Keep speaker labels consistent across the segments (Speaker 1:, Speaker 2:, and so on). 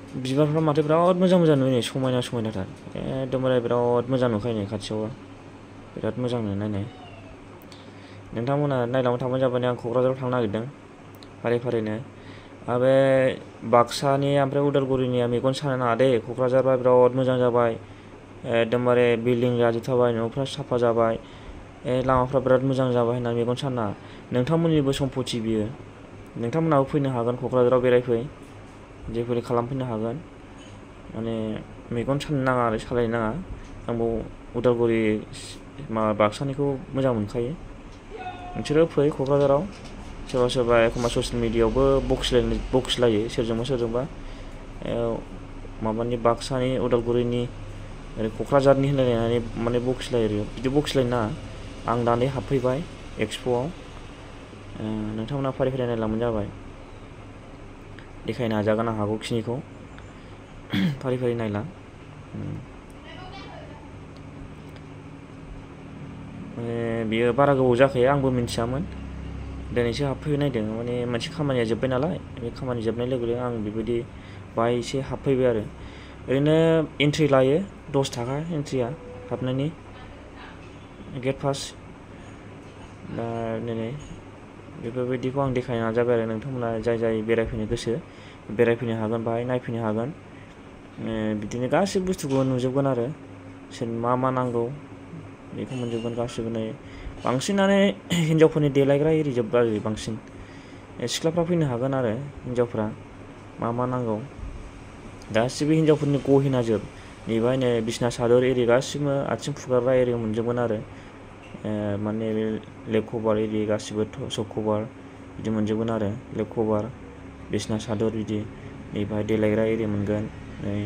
Speaker 1: बिबारफ्रा माथो बिराद मोजां मोजां नुयो समायना समायनाथार एकदमबारे बिराद मोजां नुखायो नै खाथियावबो बिराद मोजां नुयो नायनो नोंथांमोना नायलांबाय थाबानो जाबाय आं क'क्राझाराव थांनो नागिरदों फारि फारिनो बे बाक्सानि ओमफ्राय उदालगुरिनिया मेगन सानो नाङा दे क'क्राझारबा बिराद मोजां जाबाय एकदमबारे बिल्डिं जाजोबथारबाय न'फ्रा साफा जाबाय लामाफ्रा बिराद मोजां जाबाय होननानै मेगन सानो नाङा नोंथांमोननिबो सम्पति बियो नोंथांमोनाबो फैनो हागोन क'क्राझाराव बेरायफै जेखुनु खालामफैनो हागोन माने मेगन सानो नाङा आरो सालायनो नाङा आंबो उदालगुरि माबा बाक्सानिखौ मोजां मोनखायो नोंसोरो फै क'क्राझाराव सोरबा सोरबा एखमबा ससियेल मिडियायावबो बखिलायो सोरजोंबा माबानि बाक्सानि उदालगुरिनि ओरै क'क्राझारनि होनलायनानै माने बखिलायो बिदि बखिलायनो नाङा आं दानै हाबफैबाय एक्सप'आव नोंथांमोना फारि फारि नायलांबानो जाबाय देखायनो हाजागोन आं हागौखिनिखौ फारि फारि नायलां बियो बारा गोबाव जाखायो आंबो मिन्थियामोन दिनैसो हाबफैनायदों माने मोनसे खामानिया जोब्बाय नालाय बे खामानि जोबनाय लोगो लोगो आं बेबायदि बाहाय एसे हाबफैबाय आरो ओरैनो एन्ट्रि लायो 10 थाखा एन्ट्रिया हाबनायनि गेट पास दा नै बेफोरबायदिखौ आं देखायनो नाजाबाय आरो नोंथांमोना जाय बेरायफैनो गोसो बेरायफैनो हागोन बाहाय नायफैनो हागोन बिदिनो गासिबो बुस्थुखौ नुजोबगोन आरो सोर मा नांगौ बेखौ मोनजोबगोन गासिबो नै बांसिनानो हिनजावफोरनि देलायग्रा एरि जोब आरो बांसिन सिख्लाफ्रा फैनो हागोन आरो हिनजावफ्रा मा नांगौ गासिबो हिनजावफोरनि गहेना जोब बेवहाय नै बिसना सादर एरि गासिबो आथिं फुगारग्रा एरि मोनजोबगोन आरो माने लेग कभार एरि गासिबो सब कभार बिदि मोनजोबगोन आरो लेग कभार बिसना सादर बिदि बेवहाय देलायग्रा एरि मोनगोन नै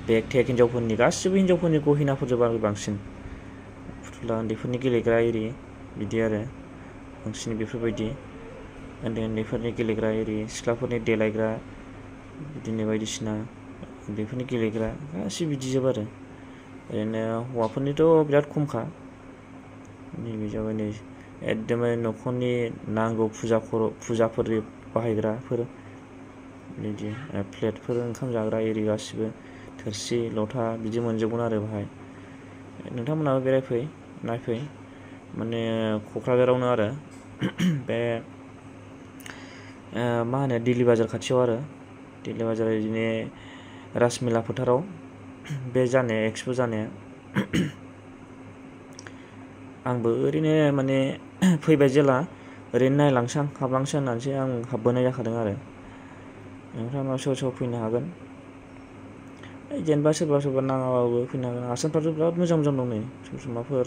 Speaker 1: बेग टेग हिनजावफोरनि गासिबो हिनजावफोरनि गहेनाफोर जोब आरो बांसिन फुथुला उन्दैफोरनि गेलेग्रा एरि बिदि आरो बांसिन बेफोरबायदि उन्दैफोरनि गेलेग्रा एरि सिख्लाफोरनि देलायग्रा बिदिनो बायदिसिना उन्दैफोरनि गेलेग्रा गासिबो बिदिजोब आरो ओरैनो हौवाफोरनिथ' बिराद खमखा नैबे जाबाय नै एकदमबारे न'खरनि नांगौ फुजाफोर बाहायग्राफोर बिदि प्लेटफोर ओंखाम जाग्रा एरि गासिबो थोरसि लथा बिदि मोनजोबगोन आरो बाहाय नोंथांमोनाबो बेरायफै नायफै माने क'क्राझारावनो आरो बे मा होनो दिल्ली बाजार खाथियाव आरो दिल्ली बाजार बिदिनो राजमेला फोथाराव बे जानाया एक्सप' जानाया आंबो ओरैनो माने फैबाय जेला ओरैनो नायलांसां हाबलांसै होननानैसो आं हाबबोनाय जाखादों आरो नोंथाङा सोर फैनो हागोन जेनेबा सोरबा नाङाबाबो फैनो हागोन आसानफ्राथ' बिराद मोजां मोजां दं नै ससमाफोर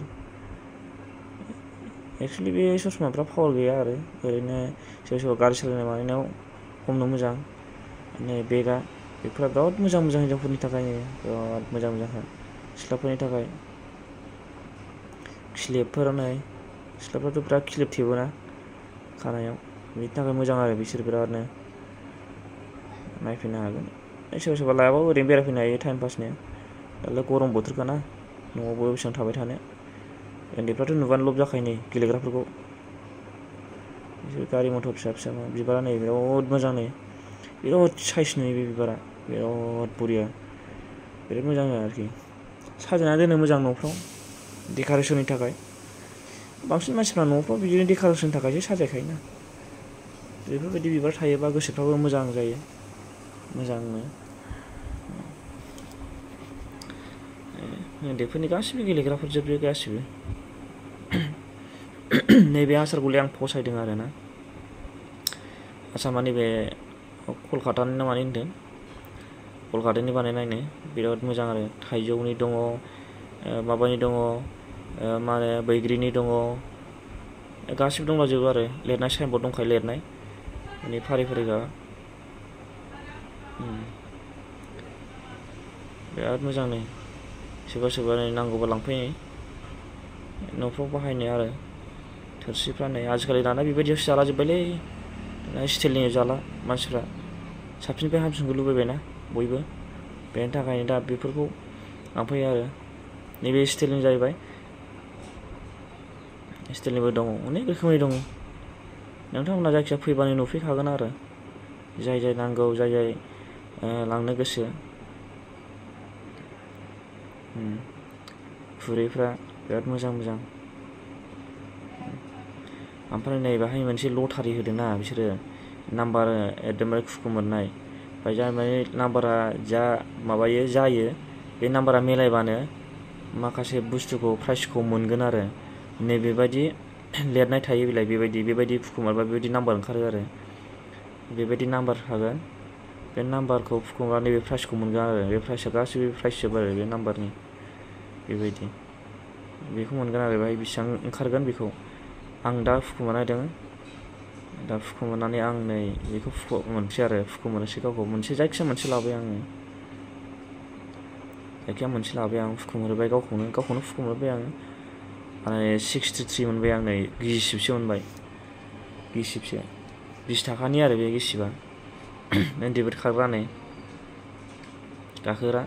Speaker 1: एक्सुवेलि बे ससमाफ्रा पावार गैया आरो ओरैनो सोरबा गारि सालायनाय मानायाव हमनो मोजां नै बेगा बेफोरा बिराद मोजां हिनजावफोरनि थाखाय बिराद मोजांखा सिख्लाफोरनि थाखाय क्लिपफोर नै सिख्लाफ्राथ' बिराद क्लिप थेबोना खानायाव बिनि थाखाय मोजां आरो बिसोर बिरादनो नायफैनो हागोन सोरबा लायाबाबो ओरैनो बेरायफैनो हायो टाइम पासनो दालाय गरम बोथोरखाना न'आवबो बेसेबां थाबाय थानो उन्दैफ्राथ' नुबानो लब जाखायो नै गेलेग्राफोरखौ बिसोर गारि मथर फिसा बिबारा नै बिराद मोजां नै बिराद साइज नुयो बे बिबारा बिराद बरिया बिराद मोजां आरोखि साजायना दोनो मोजां न'फ्राव डेक'रेसननि थाखाय बांसिन मानसिफ्रा न'फ्राव बिदिनो डेक'रेसननि थाखायसो साजायखायोना बेफोरबायदि बिबार थायोबा गोसोफ्राबो मोजां जायो मोजांनो उन्दैफोरनि गासिबो गेलेग्राफोर जोब बे गासिबो नैबे आसारगुलि आं फसायदों आरोना आसामा नैबे कलकातानि ना मानि होनदों कलकातानि बानायनायनो बिराद मोजां आरो थाइजौनि दङ माबानि दङ मा होनो बैग्रिनि दङ गासिबो दंलाजोबो आरो लिरनाय साइनबर्ड दंखायो लिरनाय माने फारि बिराद मोजां नै सोरबा नै नांगौबा लांफैनो न'फ्राव बाहायनो आरो थोरसिफ्रा नै आजिखालि दाना बेबायदियावसो जाला जोब्बायलै स्टिलनि जाला मानसिफ्रा साबसिननिफ्राय हामसिनखौ लुबैबायना बयबो बेनि थाखायनो दा बेफोरखौ लांफैयो आरो नैबे स्टिलनि जाहैबाय स्टिलनिबो दङ अनेक रोखोमनि दङ नोंथांमोना जायखिजाया फैबानो नुफैखागोन आरो जाय नांगौ जाय लांनो गोसो खुरैफ्रा बिराद मोजां मोजां ओमफ्राय नै बाहाय मोनसे लटारि होदोंना बिसोरो नाम्बार एकदमबारे खुकुमोरनाय ओमफ्राय जा माने नाम्बारा जा माबायो जायो बे नाम्बारा मिलायबानो माखासे बुस्थुखौ प्राइजखौ मोनगोन आरो नैबेबायदि लिरनाय थायो बिलाय बेबायदि फुखुमारबा बेबायदि नाम्बार ओंखारो आरो बेबायदि नाम्बार थागोन बे नाम्बारखौ फुखुमारबा नैबे प्राइजखौ मोनगोन आरो बे प्राइजआ गासैबो प्राइज जोब आरो बे नाम्बारनि बेबायदि बेखौ मोनगोन आरो बेहाय बेसेबां ओंखारगोन बेखौ आं दा फुखुमारनायदों दा फुखुमारनानै आं नै बेखौ मोनसै आरो फुखुमारनोसै गावखौ मोनसे जायखिया मोनसे लाबाय आङो जायखिया मोनसे लाबाय आं फुखुमारबाय गावखौनो फुखुमारबाय आङो माने 63 मोनबाय आं नै गिसिबसो मोनबाय गिसिबसो 20 थाखानि आरो बे गिसिबा उन्दैफोर खारग्रा नै गाखोग्रा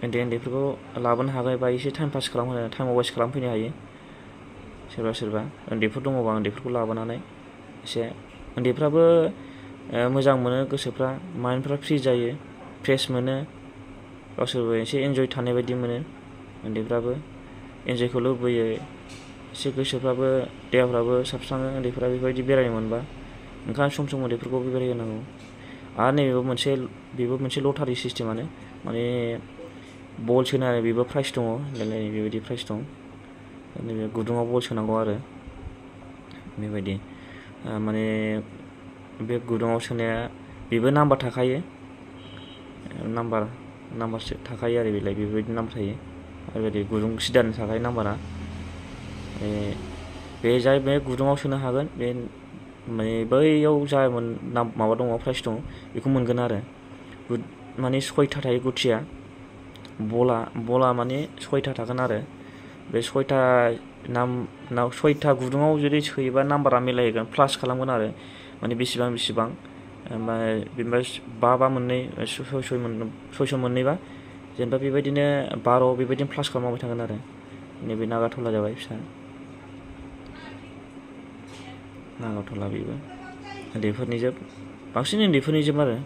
Speaker 1: उन्दैफोरखौ लाबोनो हाबाय बा एसे टाइम पास खालामहोनो टाइम वेस्ट खालामफैनो हायो सोरबा उन्दैफोर दङबा उन्दैफोरखौ लाबोनानै एसे उन्दैफ्राबो मोजां मोनो गोसोफ्रा माइन्डफ्रा फ्रि जायो फ्रेश मोनो गावसोरबो एसे एन्जय थानाय बायदि मोनो उन्दैफ्राबो एन्जयखौ लुबैयो एसे गोसोफ्राबो देहाफ्राबो साबस्राङो उन्दैफ्रा बेबायदि बेरायनो मोनबा ओंखायनो सम सम उन्दैफोरखौ बेरायहोनांगौ आरो बेबो मोनसे लटारि सिस्टेमानो माने बल सोनानै बेबो प्राइस दङ बेबायदि प्राइस दं नैबे गुदुङाव बल सोनांगौ आरो बेबायदि माने बे गुदुङाव सोनाया बेबो नाम्बार थाखायो नाम्बारसो थाखायो आरो बेबायदि नाम्बार थायो आरो बेबायदि गुदुं सिदानि थाखाय नाम्बारा बे जाय बे गुदुङाव सोनो हागोन बे माने बैयाव जा माबा दङ प्राइस दङ बेखौ मोनगोन आरो माने 6था थायो गुथिया बला माने 6था थागोन आरो बे 6था गुदुङाव जुदि सोयोबा नाम्बारा मिलायगोन प्लास खालामगोन आरो माने बेसेबां ओमफ्राय 5 मोननै 6 मोननैबा जेनेबा बेबायदिनो 12 बेबायदिनो प्लास खालामबाय थागोन आरो नैबे नागाथला जाबाय फिसा नागाथला बेबो उन्दैफोरनिजोब बांसिन उन्दैफोरनिजोब आरो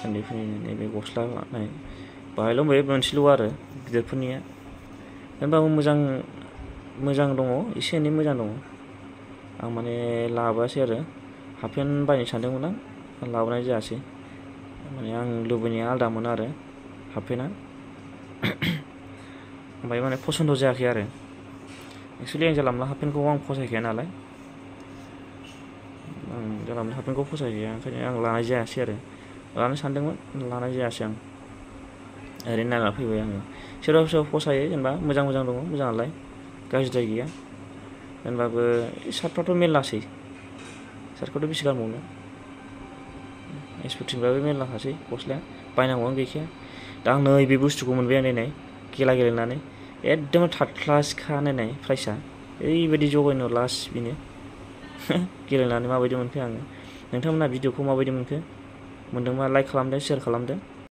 Speaker 1: उन्दैफोरनि नैबे गस्ला नाय बाहायल' मोनसेल' आरो गिदिरफोरनिया होनबाबो मोजां दङ एसे एनै मोजां दङ आं माने लाबोआसै आरो हाफपेन्ट बायनो सानदोंमोन आं लाबोनाय जायासै माने आं लुबैनाया आलदामोन आरो हाफपेन्टआ ओमफ्राय माने पसन्द जायाखै आरो एक्सुवेलि आं जानला मोनला हाफपेन्टखौ आं फसायखाया नालाय आं जानला मोनला हाफपेन्टखौ फसायखाया ओंखायनो आं लानाय जायासै आरो लानो सानदोंमोन लानाय जायासै आं ओरैनो नायना फैबाय आङो सोरबा फसायो जेनेबा मोजां दङ मोजाङालाय गाज्रिद्राय गैया होनबाबो सार्टफ्राथ' मेरलासै सार्टखौथ' बेसे गानबावनो स्पर्टिंफ्राबो मेरलाखासै गस्लाया बायनांगौआनो गैखाया दा आं नैबे बुस्थुखौ मोनबाय आं नायनाय खेला गेलेनानै एकदम थार्ड क्लासखा नायनाय प्राइसआ ओरैबायदि जगायनो लास्ट बेनो गेलेनानै माबायदि मोनखो आङो नोंथांमोना भिडिअखौ माबायदि मोनखो मोनदोंबा लाइक खालामदो शेयार खालामदो